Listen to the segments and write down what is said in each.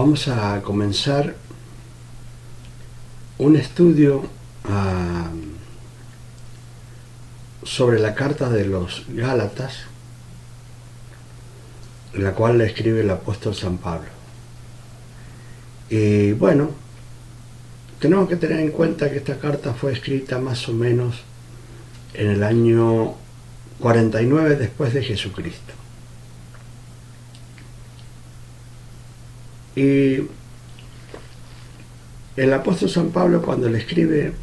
vamos a comenzar un estudio sobre la carta de los Gálatas, la cual le escribe el apóstol San Pablo. Y bueno, tenemos que tener en cuenta que esta carta fue escrita más o menos en el año 49 después de Jesucristo. Y el apóstol San Pablo, cuando le escribe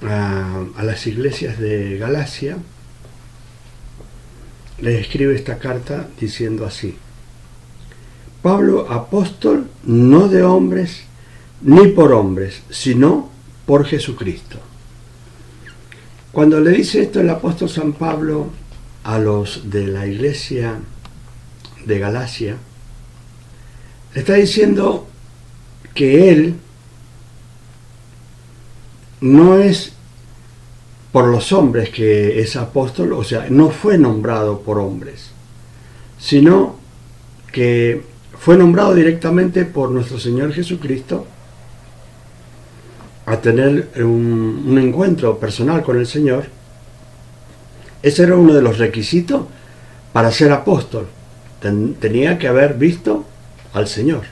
a las iglesias de Galacia, les escribe esta carta diciendo así: Pablo, apóstol, no de hombres ni por hombres, sino por Jesucristo. Cuando le dice esto el apóstol San Pablo a los de la iglesia de Galacia, le está diciendo que él no es por los hombres que es apóstol, o sea, no fue nombrado por hombres, sino que fue nombrado directamente por nuestro Señor Jesucristo a tener un encuentro personal con el Señor. Ese era uno de los requisitos para ser apóstol. Tenía que haber visto al Señor.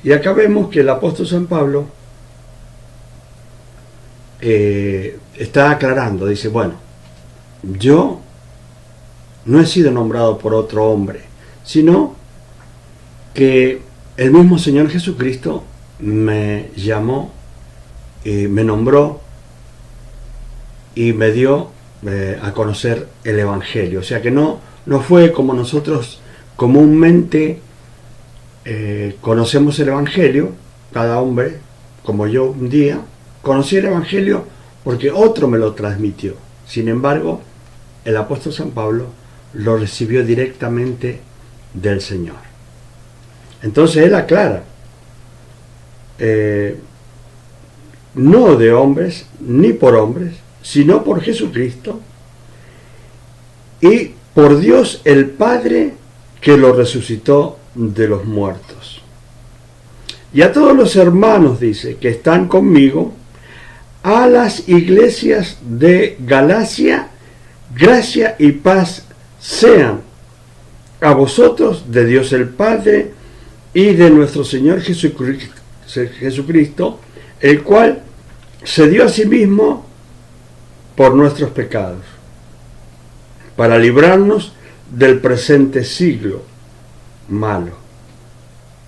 Y acá vemos que el apóstol San Pablo está aclarando, dice, bueno, yo no he sido nombrado por otro hombre, sino que el mismo Señor Jesucristo me llamó, me nombró y me dio a conocer el Evangelio. O sea que no fue como nosotros comúnmente conocemos el Evangelio, cada hombre, como yo un día, conocí el Evangelio porque otro me lo transmitió. Sin embargo, el apóstol San Pablo lo recibió directamente del Señor. Entonces él aclara, no de hombres ni por hombres, sino por Jesucristo y por Dios el Padre que lo resucitó de los muertos. Y a todos los hermanos, dice, que están conmigo, a las iglesias de Galacia, gracia y paz sean a vosotros de Dios el Padre y de nuestro Señor Jesucristo, el cual se dio a sí mismo por nuestros pecados, para librarnos del presente siglo malo,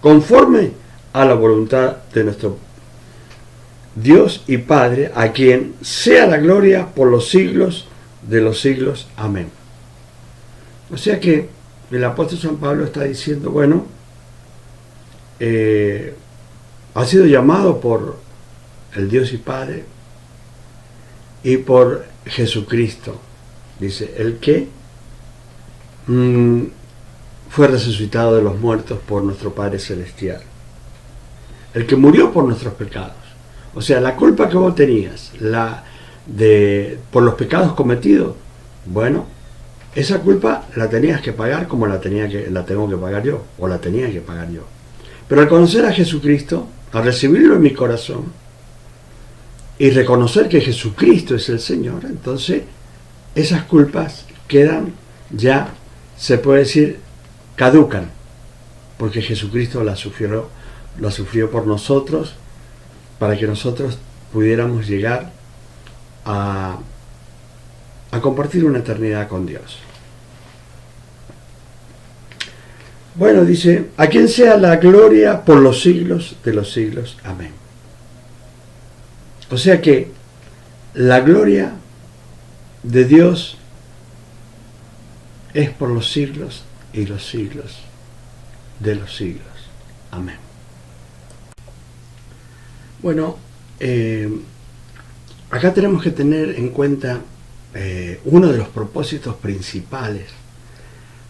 conforme a la voluntad de nuestro Dios y Padre, a quien sea la gloria por los siglos de los siglos. Amén. O sea que el apóstol San Pablo está diciendo, bueno, ha sido llamado por el Dios y Padre y por Jesucristo, dice, el que fue resucitado de los muertos por nuestro Padre Celestial, el que murió por nuestros pecados. O sea, la culpa que vos tenías por los pecados cometidos, bueno, esa culpa la tenías que pagar como la tengo que pagar yo, o la tenía que pagar yo. Pero al conocer a Jesucristo, al recibirlo en mi corazón y reconocer que Jesucristo es el Señor, entonces esas culpas quedan ya, se puede decir, caducan, porque Jesucristo la sufrió por nosotros, para que nosotros pudiéramos llegar a compartir una eternidad con Dios. Bueno, dice, a quien sea la gloria por los siglos de los siglos. Amén. O sea que la gloria de Dios es por los siglos y los siglos de los siglos. Amén. Bueno, acá tenemos que tener en cuenta uno de los propósitos principales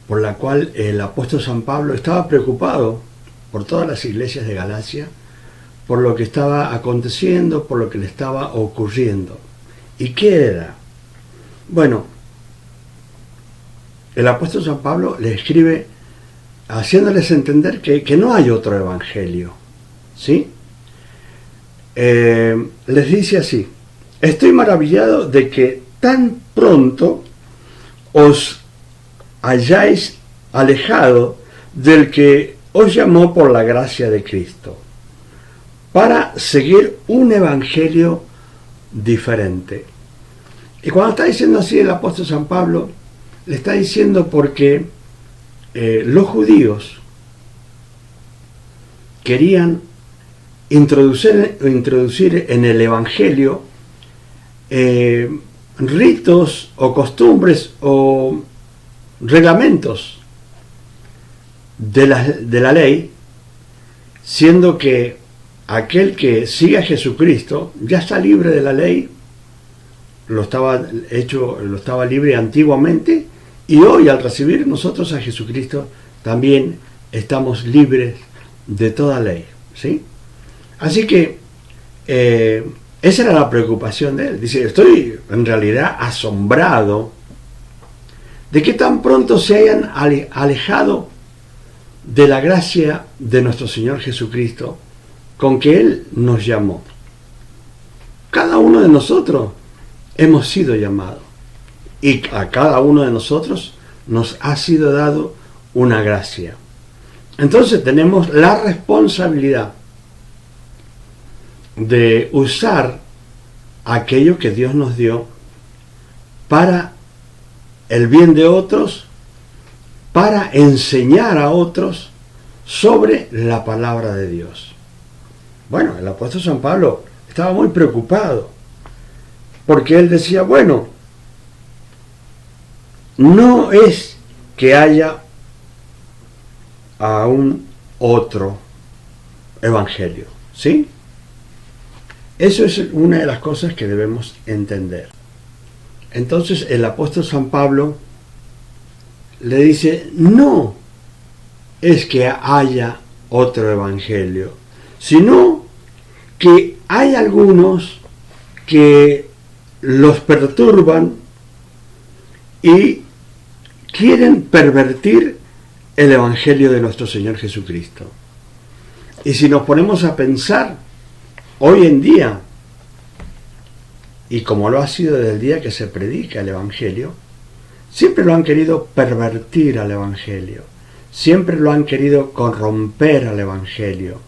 por la cual el apóstol San Pablo estaba preocupado por todas las iglesias de Galacia, por lo que estaba aconteciendo, por lo que le estaba ocurriendo. ¿Y qué era? Bueno, el apóstol San Pablo le escribe haciéndoles entender que no hay otro evangelio, ¿sí? Les dice así: estoy maravillado de que tan pronto os hayáis alejado del que os llamó por la gracia de Cristo para seguir un evangelio diferente. Y cuando está diciendo así el apóstol San Pablo, le está diciendo porque los judíos querían introducir en el evangelio ritos o costumbres o reglamentos de la ley, siendo que aquel que sigue a Jesucristo ya está libre de la ley, lo estaba libre antiguamente, y hoy al recibir nosotros a Jesucristo también estamos libres de toda ley, ¿sí? Así que esa era la preocupación de él. Dice: estoy en realidad asombrado de que tan pronto se hayan alejado de la gracia de nuestro Señor Jesucristo, con que Él nos llamó. Cada uno de nosotros hemos sido llamados, y a cada uno de nosotros nos ha sido dado una gracia. Entonces tenemos la responsabilidad de usar aquello que Dios nos dio para el bien de otros, para enseñar a otros sobre la palabra de Dios. Bueno, el apóstol San Pablo estaba muy preocupado, porque él decía: bueno, no es que haya aún otro evangelio, ¿sí? Eso es una de las cosas que debemos entender. Entonces el apóstol San Pablo le dice: no es que haya otro evangelio, sino que hay algunos que los perturban y quieren pervertir el evangelio de nuestro Señor Jesucristo. Y si nos ponemos a pensar, hoy en día, y como lo ha sido desde el día que se predica el evangelio, siempre lo han querido pervertir al evangelio, siempre lo han querido corromper al evangelio.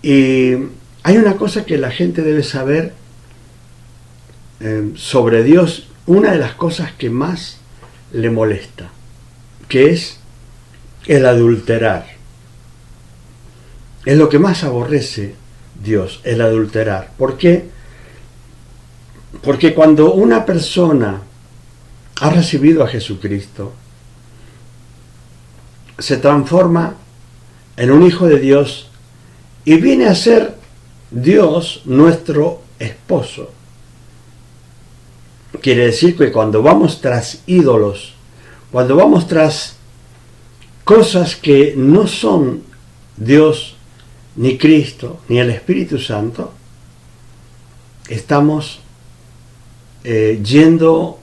Y hay una cosa que la gente debe saber sobre Dios, una de las cosas que más le molesta, que es el adulterar. Es lo que más aborrece Dios, el adulterar. ¿Por qué? Porque cuando una persona ha recibido a Jesucristo, se transforma en un hijo de Dios y viene a ser Dios nuestro esposo. Quiere decir que cuando vamos tras ídolos, cuando vamos tras cosas que no son Dios, ni Cristo, ni el Espíritu Santo, estamos yendo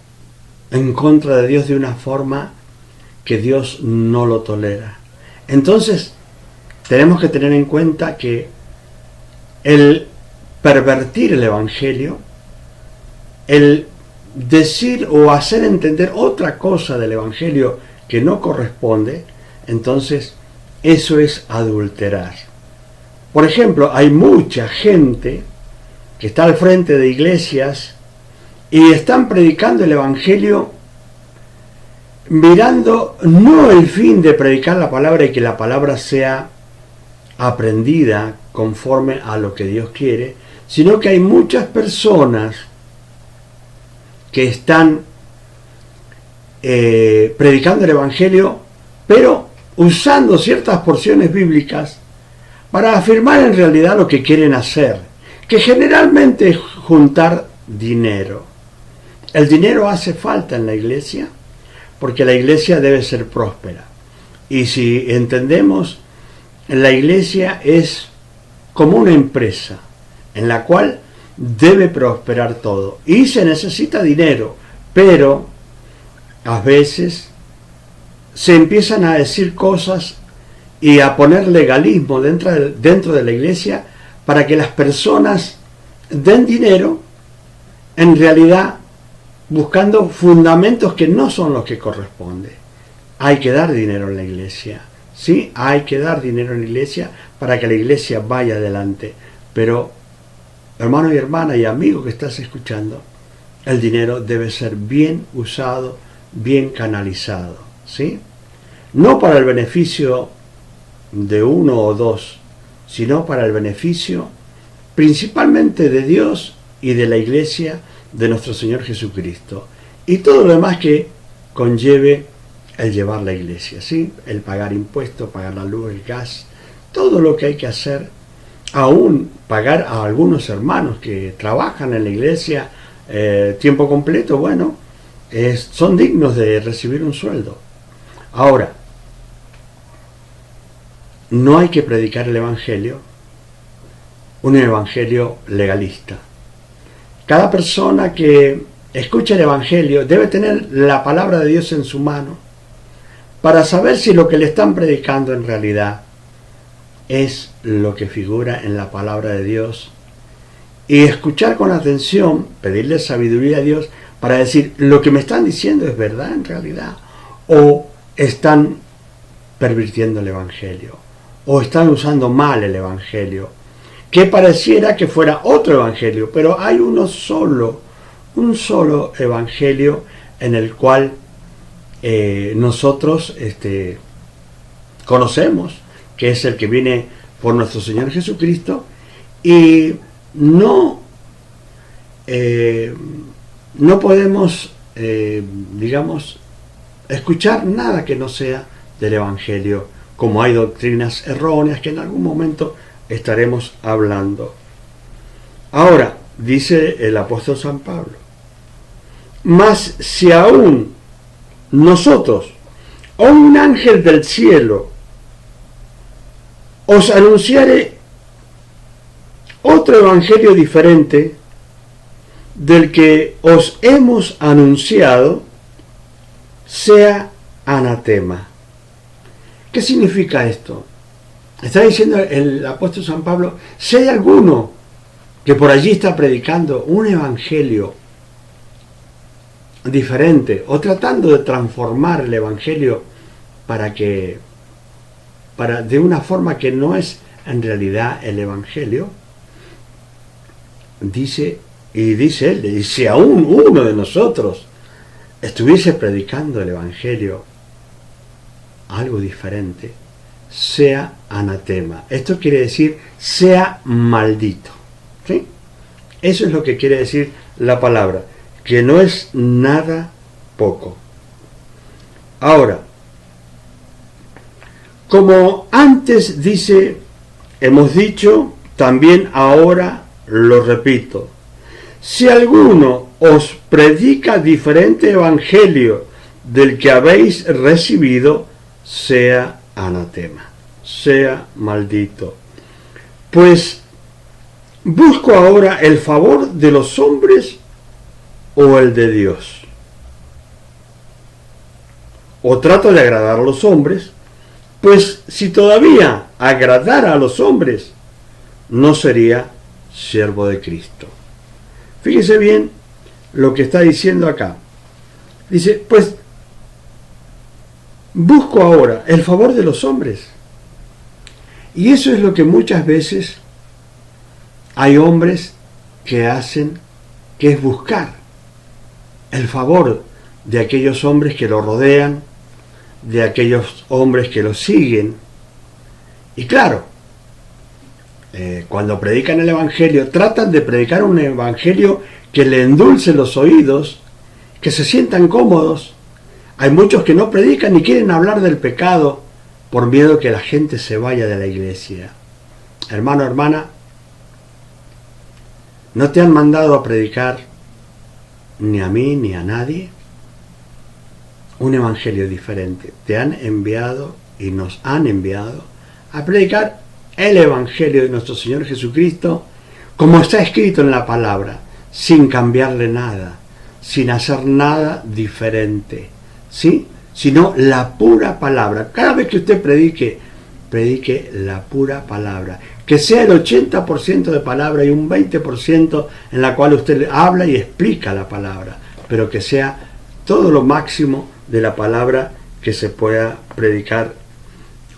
en contra de Dios de una forma que Dios no lo tolera. Entonces, tenemos que tener en cuenta que el pervertir el Evangelio, el decir o hacer entender otra cosa del Evangelio que no corresponde, entonces eso es adulterar. Por ejemplo, hay mucha gente que está al frente de iglesias y están predicando el Evangelio mirando no el fin de predicar la palabra y que la palabra sea aprendida conforme a lo que Dios quiere, sino que hay muchas personas que están predicando el Evangelio, pero usando ciertas porciones bíblicas para afirmar en realidad lo que quieren hacer, que generalmente es juntar dinero. El dinero hace falta en la iglesia, porque la iglesia debe ser próspera. Y si entendemos, la iglesia es como una empresa en la cual debe prosperar todo. Y se necesita dinero, pero a veces se empiezan a decir cosas y a poner legalismo dentro de la iglesia para que las personas den dinero, en realidad buscando fundamentos que no son los que corresponde. Hay que dar dinero en la iglesia, ¿sí? Hay que dar dinero en la iglesia para que la iglesia vaya adelante. Pero, hermano y hermana y amigo que estás escuchando, el dinero debe ser bien usado, bien canalizado, ¿sí? No para el beneficio de uno o dos, sino para el beneficio principalmente de Dios y de la iglesia de nuestro Señor Jesucristo. Y todo lo demás que conlleve el llevar la iglesia, ¿sí? El pagar impuestos, pagar la luz, el gas, todo lo que hay que hacer, aún pagar a algunos hermanos que trabajan en la iglesia tiempo completo, bueno, son dignos de recibir un sueldo. Ahora, no hay que predicar el evangelio, un evangelio legalista. Cada persona que escucha el evangelio debe tener la palabra de Dios en su mano para saber si lo que le están predicando en realidad es lo que figura en la palabra de Dios, y escuchar con atención, pedirle sabiduría a Dios para decir, lo que me están diciendo es verdad en realidad, o están pervirtiendo el evangelio, o están usando mal el evangelio, que pareciera que fuera otro evangelio, pero hay un solo evangelio en el cual nosotros conocemos, que es el que viene por nuestro Señor Jesucristo, y no podemos, digamos, escuchar nada que no sea del evangelio, como hay doctrinas erróneas que en algún momento estaremos hablando. Ahora, dice el apóstol San Pablo, mas si aún nosotros o un ángel del cielo os anunciare otro evangelio diferente del que os hemos anunciado, sea anatema. ¿Qué significa esto? Está diciendo el apóstol San Pablo, si hay alguno que por allí está predicando un evangelio diferente o tratando de transformar el evangelio de una forma que no es en realidad el evangelio, dice él, y si aún uno de nosotros estuviese predicando el evangelio algo diferente, sea anatema. Esto quiere decir sea maldito, ¿sí? Eso es lo que quiere decir la palabra, que no es nada poco. Ahora, como antes hemos dicho, también ahora lo repito, si alguno os predica diferente evangelio del que habéis recibido, sea anatema, sea maldito. Pues, ¿busco ahora el favor de los hombres o el de Dios? ¿O trato de agradar a los hombres? Pues si todavía agradara a los hombres, no sería siervo de Cristo. Fíjese bien lo que está diciendo acá. Dice, pues, busco ahora el favor de los hombres. Y eso es lo que muchas veces hay hombres que hacen, que es buscar el favor de aquellos hombres que lo rodean, de aquellos hombres que lo siguen. Y claro, cuando predican el evangelio, tratan de predicar un evangelio que le endulce los oídos, que se sientan cómodos. Hay muchos que no predican ni quieren hablar del pecado por miedo que la gente se vaya de la iglesia. Hermano, hermana, ¿no te han mandado a predicar ni a mí ni a nadie un evangelio diferente? Te han enviado y nos han enviado a predicar el evangelio de nuestro Señor Jesucristo como está escrito en la palabra, sin cambiarle nada, sin hacer nada diferente, ¿sí? sino la pura palabra. Cada vez que usted predique la pura palabra. Que sea el 80% de palabra y un 20% en la cual usted habla y explica la palabra, pero que sea todo lo máximo de la palabra que se pueda predicar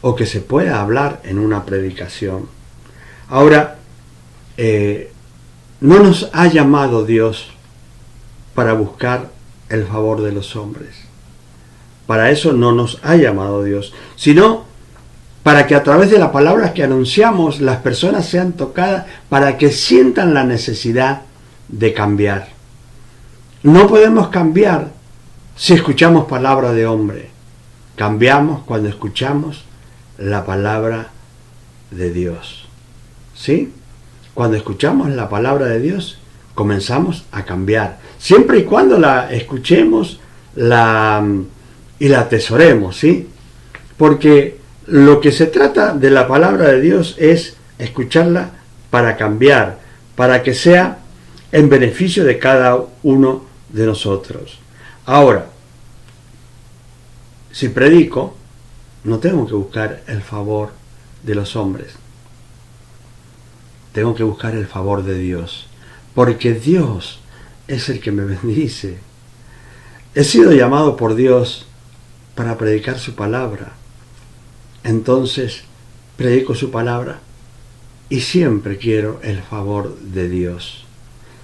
o que se pueda hablar en una predicación. Ahora, no nos ha llamado Dios para buscar el favor de los hombres. Para eso no nos ha llamado Dios, sino para que a través de las palabras que anunciamos las personas sean tocadas, para que sientan la necesidad de cambiar. No podemos cambiar si escuchamos palabra de hombre. Cambiamos cuando escuchamos la palabra de Dios. ¿Sí? Cuando escuchamos la palabra de Dios, comenzamos a cambiar. Siempre y cuando la escuchemos y la atesoremos, ¿sí? Porque lo que se trata de la palabra de Dios es escucharla para cambiar, para que sea en beneficio de cada uno de nosotros. Ahora, si predico, no tengo que buscar el favor de los hombres. Tengo que buscar el favor de Dios, porque Dios es el que me bendice. He sido llamado por Dios para predicar su palabra. Entonces, predico su palabra y siempre quiero el favor de Dios.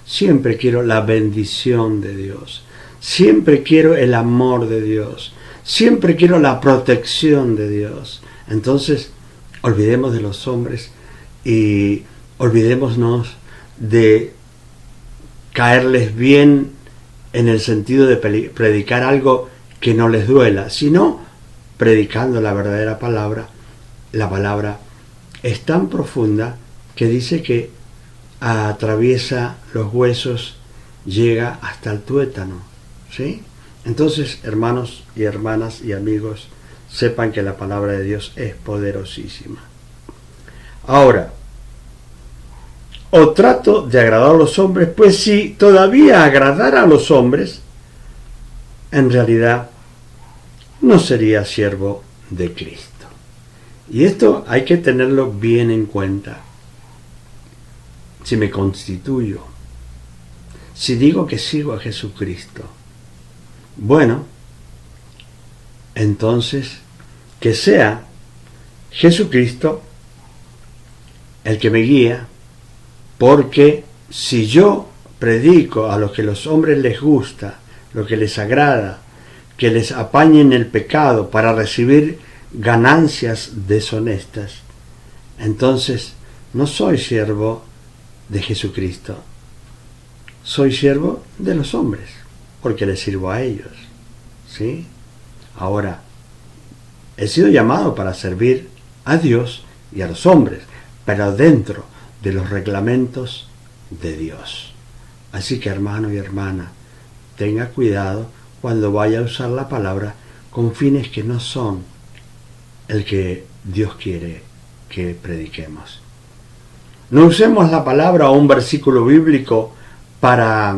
Siempre quiero la bendición de Dios. Siempre quiero el amor de Dios. Siempre quiero la protección de Dios. Entonces, olvidemos de los hombres y olvidémonos de caerles bien en el sentido de predicar algo que no les duela, sino predicando la verdadera palabra. La palabra es tan profunda que dice que atraviesa los huesos, llega hasta el tuétano, ¿sí? Entonces, hermanos y hermanas y amigos, sepan que la palabra de Dios es poderosísima. Ahora, o trato de agradar a los hombres, pues si todavía agradara a los hombres, en realidad no sería siervo de Cristo. Y esto hay que tenerlo bien en cuenta. Si me constituyo, si digo que sigo a Jesucristo, bueno, entonces que sea Jesucristo el que me guía, porque si yo predico a lo que los hombres les gusta, lo que les agrada, que les apañen el pecado para recibir ganancias deshonestas, entonces no soy siervo de Jesucristo, soy siervo de los hombres, porque les sirvo a ellos, ¿sí? Ahora, he sido llamado para servir a Dios y a los hombres, pero dentro de los reglamentos de Dios. Así que, hermano y hermana, tenga cuidado cuando vaya a usar la palabra con fines que no son el que Dios quiere que prediquemos. No usemos la palabra o un versículo bíblico para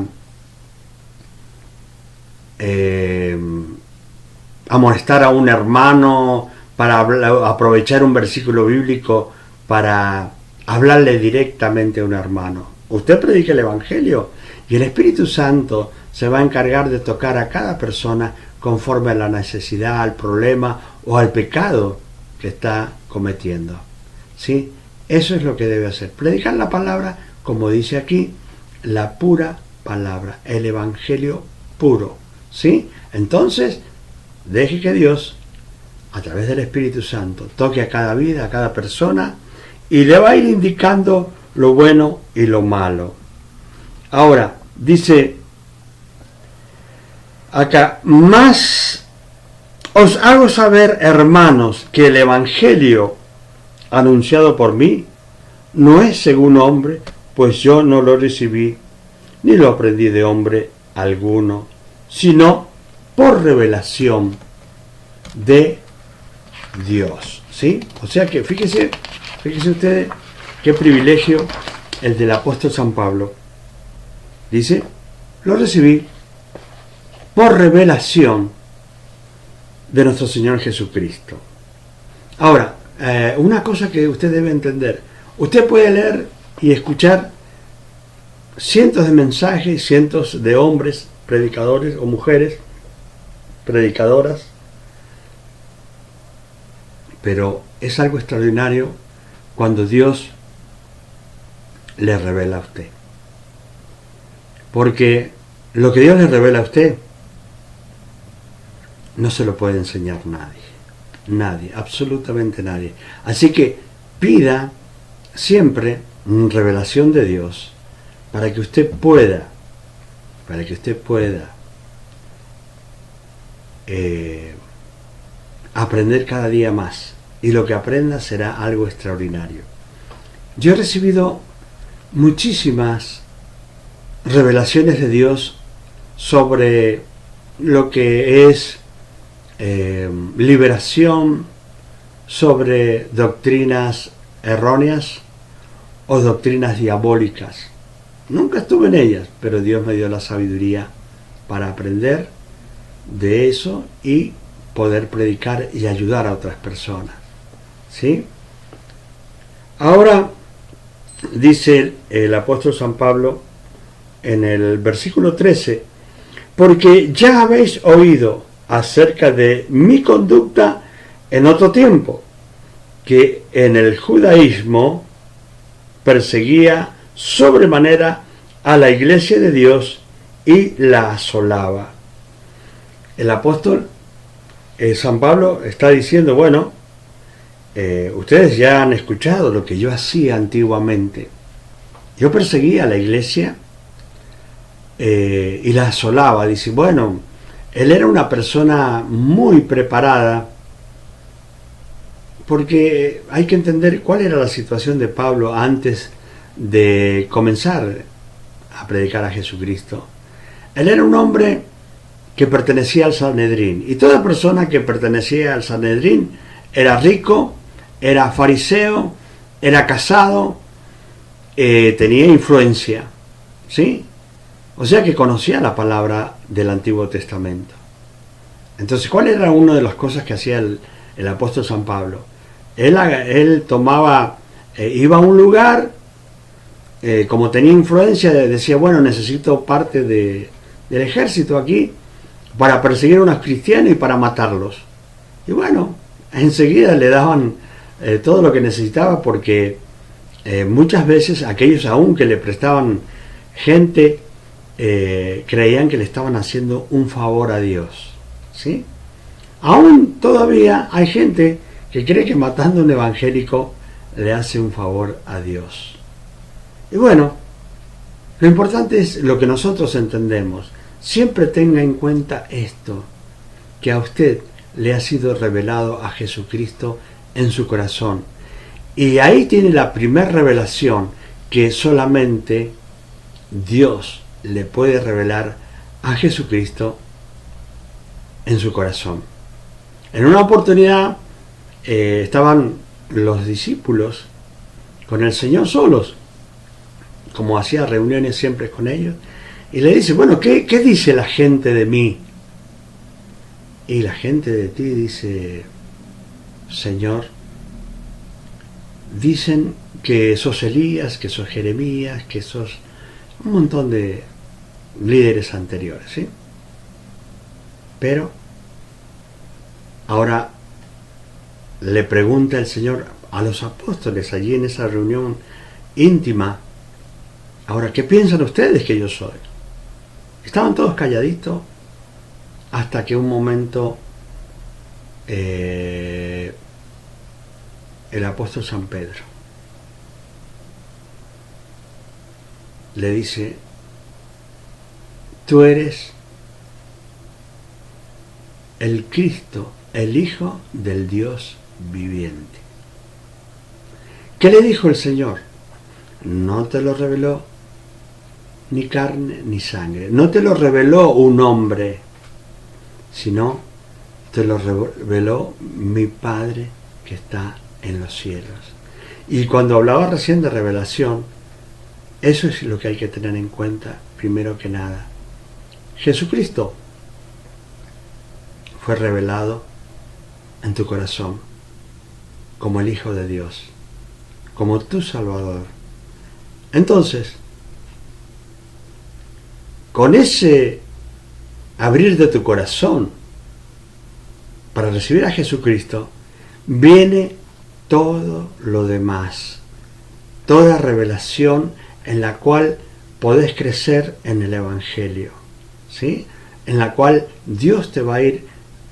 amonestar a un hermano, para aprovechar un versículo bíblico para hablarle directamente a un hermano. Usted predique el Evangelio y el Espíritu Santo se va a encargar de tocar a cada persona conforme a la necesidad, al problema o al pecado que está cometiendo. ¿Sí? Eso es lo que debe hacer. Predicar la palabra, como dice aquí, la pura palabra, el Evangelio puro. ¿Sí? Entonces, deje que Dios, a través del Espíritu Santo, toque a cada vida, a cada persona, y le va a ir indicando lo bueno y lo malo. Ahora, dice acá, más os hago saber, hermanos, que el Evangelio anunciado por mí no es según hombre, pues yo no lo recibí, ni lo aprendí de hombre alguno, sino por revelación de Dios. ¿Sí? O sea que fíjense ustedes qué privilegio el del apóstol San Pablo. Dice, lo recibí por revelación de nuestro Señor Jesucristo. Ahora, una cosa que usted debe entender, usted puede leer y escuchar cientos de mensajes, cientos de hombres predicadores o mujeres predicadoras, pero es algo extraordinario cuando Dios le revela a usted. Porque lo que Dios le revela a usted no se lo puede enseñar nadie. Nadie, absolutamente nadie. Así que pida siempre revelación de Dios para que usted pueda aprender cada día más, y lo que aprenda será algo extraordinario. Yo he recibido muchísimas revelaciones de Dios sobre lo que es liberación, sobre doctrinas erróneas o doctrinas diabólicas. Nunca estuve en ellas, pero Dios me dio la sabiduría para aprender de eso y poder predicar y ayudar a otras personas. ¿Sí? Ahora dice el apóstol San Pablo en el versículo 13: porque ya habéis oído acerca de mi conducta en otro tiempo, que en el judaísmo perseguía sobremanera a la iglesia de Dios y la asolaba. El apóstol San Pablo está diciendo, bueno, ustedes ya han escuchado lo que yo hacía antiguamente. Yo perseguía a la iglesia y la asolaba. Dice, bueno, él era una persona muy preparada, porque hay que entender cuál era la situación de Pablo antes de comenzar a predicar a Jesucristo. Él era un hombre que pertenecía al Sanedrín, y toda persona que pertenecía al Sanedrín era rico, era fariseo, era casado, tenía influencia, ¿sí? O sea que conocía la palabra del Antiguo Testamento. Entonces, ¿cuál era una de las cosas que hacía el apóstol San Pablo? Él tomaba, iba a un lugar, como tenía influencia, decía, bueno, necesito parte del ejército aquí para perseguir a unos cristianos y para matarlos. Y bueno, enseguida le daban todo lo que necesitaba, porque muchas veces aquellos aún que le prestaban gente creían que le estaban haciendo un favor a Dios, ¿sí? Aún todavía hay gente que cree que matando a un evangélico le hace un favor a Dios. Y bueno, lo importante es lo que nosotros entendemos. Siempre tenga en cuenta esto, que a usted le ha sido revelado a Jesucristo en su corazón. Y ahí tiene la primera revelación que solamente Dios le puede revelar a Jesucristo en su corazón. En una oportunidad estaban los discípulos con el Señor solos, como hacía reuniones siempre con ellos, y le dice, bueno, ¿qué dice la gente de mí? Y la gente de ti dice, Señor, dicen que sos Elías, que sos Jeremías, que sos un montón de líderes anteriores, ¿sí? Pero ahora le pregunta el Señor a los apóstoles allí en esa reunión íntima, ahora, ¿qué piensan ustedes que yo soy? Estaban todos calladitos hasta que un momento el apóstol San Pedro le dice, tú eres el Cristo, el Hijo del Dios viviente. ¿Qué le dijo el Señor? No te lo reveló ni carne ni sangre, no te lo reveló un hombre, sino te lo reveló mi Padre que está en los cielos. Y cuando hablaba recién de revelación, eso es lo que hay que tener en cuenta primero que nada. Jesucristo fue revelado en tu corazón como el Hijo de Dios, como tu Salvador. Entonces, con ese abrir de tu corazón para recibir a Jesucristo, viene todo lo demás, toda revelación en la cual podés crecer en el Evangelio, ¿sí? En la cual Dios te va a ir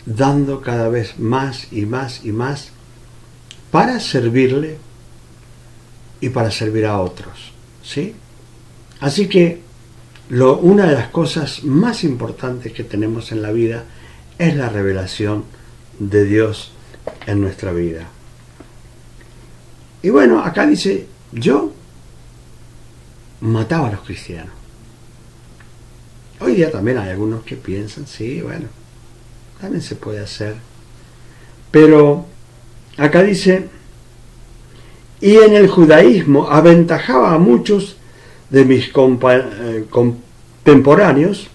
dando cada vez más y más y más para servirle y para servir a otros, ¿sí? Así que una de las cosas más importantes que tenemos en la vida es la revelación de Dios en nuestra vida. Y bueno, acá dice, yo mataba a los cristianos. Hoy día también hay algunos que piensan, sí, bueno, también se puede hacer. Pero acá dice, y en el judaísmo aventajaba a muchos de mis contemporáneos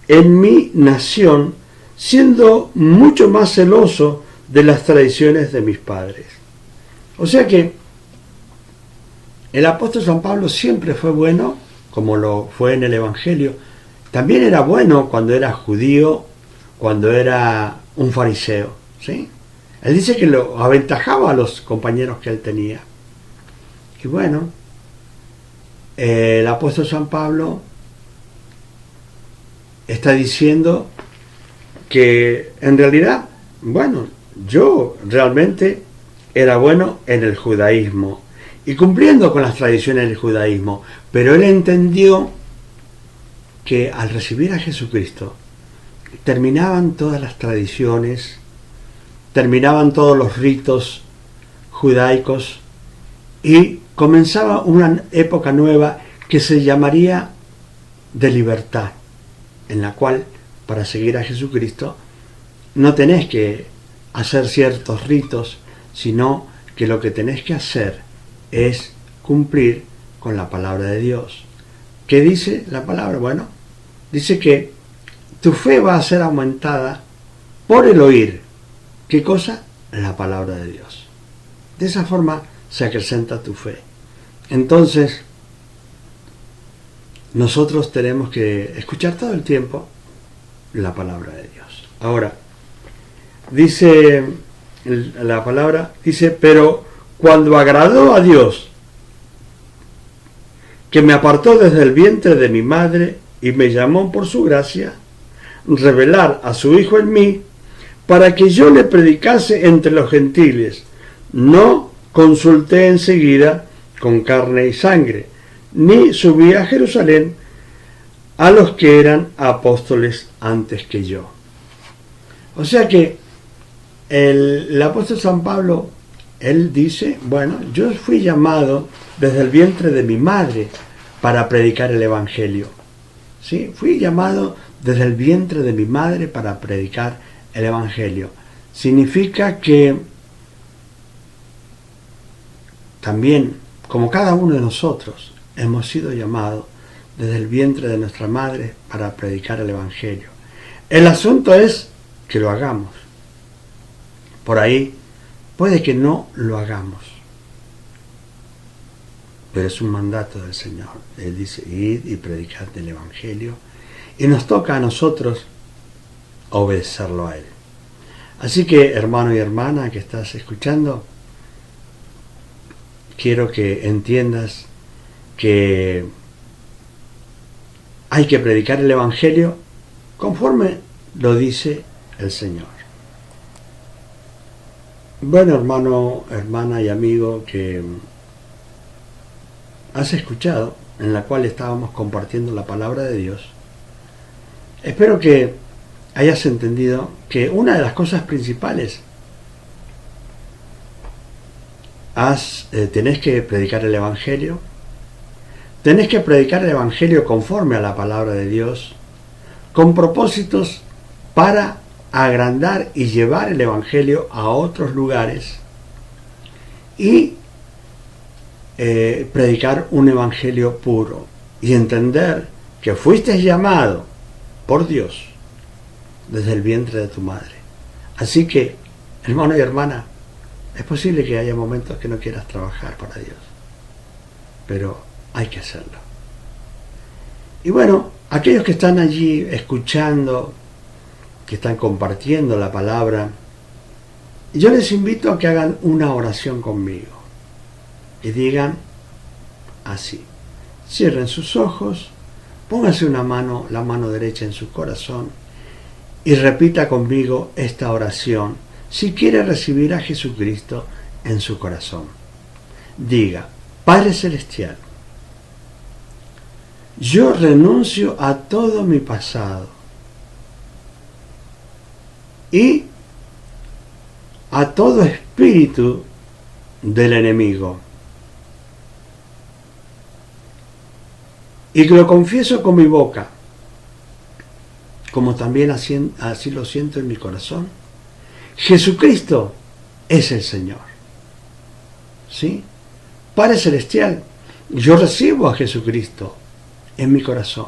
en mi nación, siendo mucho más celoso de las tradiciones de mis padres. O sea que el apóstol San Pablo siempre fue bueno, como lo fue en el Evangelio. También era bueno cuando era judío, cuando era un fariseo, ¿sí? Él dice que lo aventajaba a los compañeros que él tenía. Y bueno, el apóstol San Pablo está diciendo que en realidad, bueno, yo realmente era bueno en el judaísmo y cumpliendo con las tradiciones del judaísmo, pero él entendió que al recibir a Jesucristo terminaban todas las tradiciones, terminaban todos los ritos judaicos y comenzaba una época nueva que se llamaría de libertad, en la cual para seguir a Jesucristo no tenés que hacer ciertos ritos, sino que lo que tenés que hacer es cumplir con la palabra de Dios. ¿Qué dice la palabra? Bueno, dice que tu fe va a ser aumentada por el oír. ¿Qué cosa? La palabra de Dios. De esa forma se acrecenta tu fe. Entonces, nosotros tenemos que escuchar todo el tiempo la palabra de Dios. Ahora, dice la palabra, dice, pero cuando agradó a Dios, que me apartó desde el vientre de mi madre y me llamó por su gracia, revelar a su Hijo en mí, para que yo le predicase entre los gentiles, no consulté enseguida con carne y sangre, ni subí a Jerusalén a los que eran apóstoles antes que yo. O sea que el apóstol San Pablo, él dice, bueno, yo fui llamado desde el vientre de mi madre para predicar el Evangelio. ¿Sí? Fui llamado desde el vientre de mi madre para predicar el Evangelio. Significa que también, como cada uno de nosotros, hemos sido llamados desde el vientre de nuestra madre para predicar el Evangelio. El asunto es que lo hagamos. Por ahí puede que no lo hagamos, pero es un mandato del Señor. Él dice, id y predicad el Evangelio, y nos toca a nosotros obedecerlo a Él. Así que, hermano y hermana que estás escuchando, quiero que entiendas que hay que predicar el Evangelio conforme lo dice el Señor. Bueno, hermano, hermana y amigo que has escuchado, en la cual estábamos compartiendo la palabra de Dios, espero que hayas entendido que una de las cosas principales tenés que predicar el Evangelio. Tenés que predicar el Evangelio conforme a la palabra de Dios, con propósitos para agrandar y llevar el Evangelio a otros lugares y predicar un Evangelio puro y entender que fuiste llamado por Dios desde el vientre de tu madre. Así que, Hermano y hermana, es posible que haya momentos que no quieras trabajar para Dios, pero hay que hacerlo. Y bueno, aquellos que están allí escuchando, que están compartiendo la palabra, yo les invito a que hagan una oración conmigo y digan así: cierren sus ojos, pónganse la mano derecha en su corazón y repita conmigo esta oración si quiere recibir a Jesucristo en su corazón. Diga: Padre Celestial, yo renuncio a todo mi pasado y a todo espíritu del enemigo, y que lo confieso con mi boca, como también así lo siento en mi corazón. Jesucristo es el Señor. ¿Sí? Padre Celestial, yo recibo a Jesucristo en mi corazón.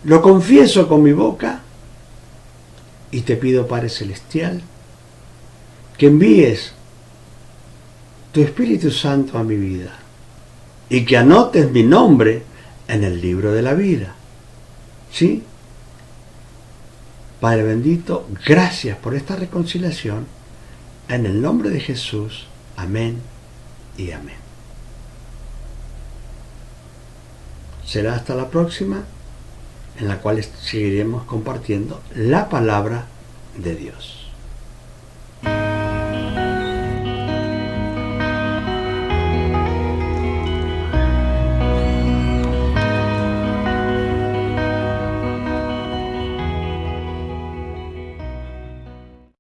Lo confieso con mi boca y te pido, Padre Celestial, que envíes tu Espíritu Santo a mi vida y que anotes mi nombre en el libro de la vida. ¿Sí? Padre bendito, gracias por esta reconciliación. En el nombre de Jesús. Amén y amén. Será hasta la próxima, en la cual seguiremos compartiendo la palabra de Dios.